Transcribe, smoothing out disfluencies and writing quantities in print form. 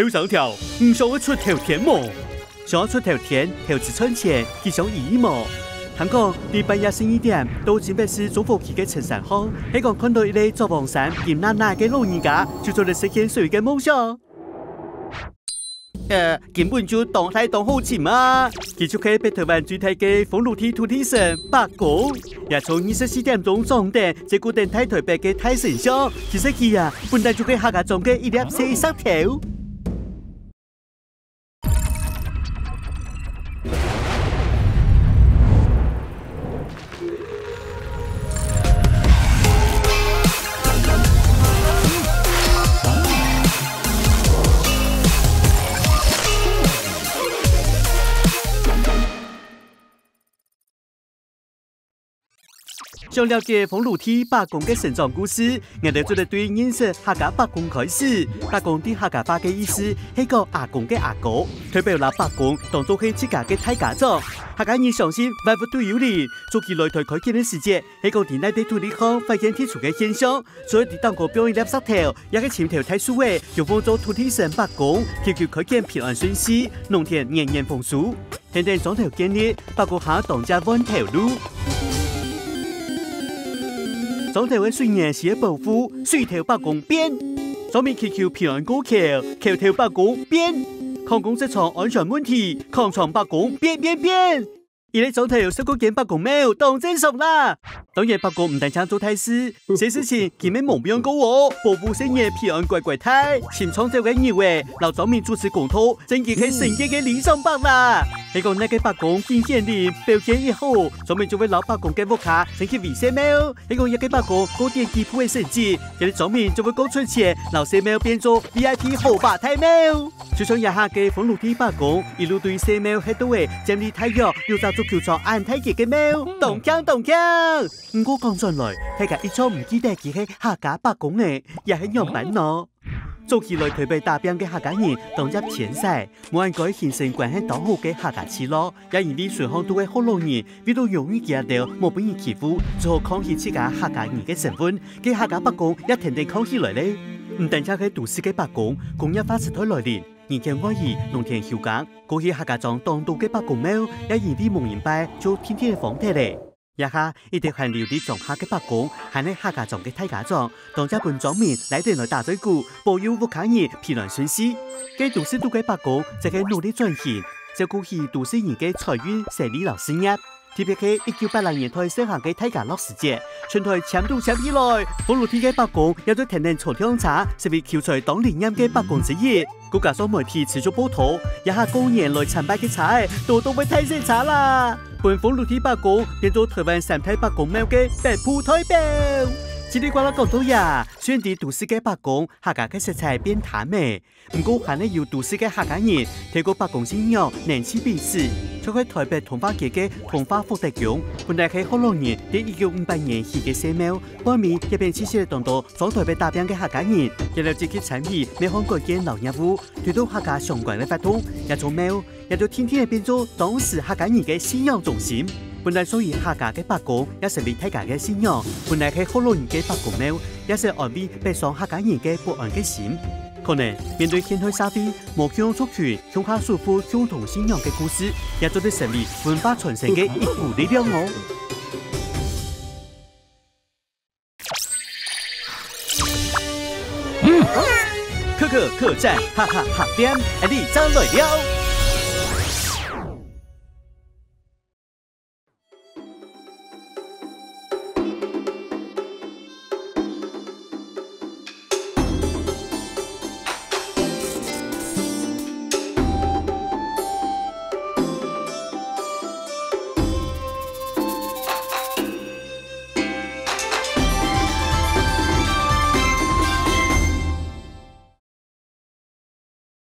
后上条，唔想要出头天么？想要出头天，投资赚钱，其想意义么？听讲，你半夜12点到新北市中福区嘅陈山巷，喺讲看到一个做黄山金奶奶嘅老人家，就做嚟实现所有嘅梦想。根本就当太当好钱嘛！佢就喺北台灣最大嘅豐路梯土地神白宮，也從24點鐘上頂，這個電台台北嘅太神像，其實佢啊，本來就喺客家莊嘅一粒40條。想了解豐路梯白宮嘅成長故事，我哋就得對認識客家白宮開始。白宮啲客家話嘅意思係個阿公嘅阿哥，代表拿白宮當做係自家嘅大家長。客家人相信萬物都有靈，早期來台開墾嘅時節，係個田內地土地上發現天出嘅現象，所以啲當個表演粒石頭，也係前頭太數嘅，用放做土地神白宮，祈求開墾平安順遂，農田年年豐收。現在總頭建議白宮下當家彎頭路。總頭嘅水源是保護水頭白宮邊，上面祈求平安過橋，橋頭白宮邊，抗攻職場安全問題，抗場白宮邊。而你總頭十個件白宮廟當真熟啦。當然白宮唔單止做大事，這事情佢咪冇變過喎，保護生業平安乖胎，新創造嘅議會，老早面主持公投，真係係成績嘅理想白啦。你講那個白宮見顯靈，表現以後，上面就會老白宮嘅屋卡，真係為生廟。你講一個白宮高電機鋪嘅成績，人哋上面就會講出錢，老生廟變做 VIP 豪華太廟。就像一下嘅豐路梯白宮，一路對生廟喺度嘅，將你太陽又造足球場安太極嘅廟，動鏘。唔過講上來，大家一錯唔記得佢係客家白宮嘅，也係樣板咯。早期來台北打拼嘅客家人當入前世，冇人改形成關係當好嘅客家詞咯。也因啲隨行都嘅好老人，為到容易見到冇俾人欺負，只好抗議自家客家人嘅身份，嘅客家白宮一天天抗議來咧。唔單止係都市嘅白宮，工業化時代來臨。年輕愛意農田休耕，過去客家莊當道嘅白宮廟，也因啲蒙人拜做天天嘅訪題咧。一下一直還留啲莊客嘅白宮，係喺客家莊嘅大家莊，當家本莊面嚟對來打嘴鼓，保佑屋企人平安順遂。嘅都市都嘅白宮就係努力轉型，照顧起都市人嘅財運、生理勞事業。特別係1980年代盛行嘅大家樂時節，全台簽到簽起來，豐路梯嘅白宮有咗天天坐香茶，成為翹在當年任嘅白宮之一。國家所媒體持續報道，一下高年來參拜嘅茶，都會太盛茶啦。本豐路梯白宮變做台灣三大白宮廟嘅北部代表。嘰里呱啦講到呀，雖然啲都市嘅白宮客家嘅色彩變淡嘅，唔過還係有都市嘅客家人睇過白宮信仰難似彼此。除開台北通化街嘅通化福德宮，本來係好多年喺1958年起嘅社廟，後面一邊持續當到在台北打拼嘅客家人，亦有積極參與廟方改建老業務，推動客家相關嘅發展，也做廟，也就天天變做當時客家人嘅信仰中心。本來屬於客家嘅白宮，也成為大家嘅信仰。本來係好多人嘅白宮廟，也是安慰北上客家人嘅不安嘅心。可能面對現代社會，無強族群向下束縛共同信仰嘅故事，也做得成為文化傳承嘅一股力量哦。客棧哈哈客店，你真來了。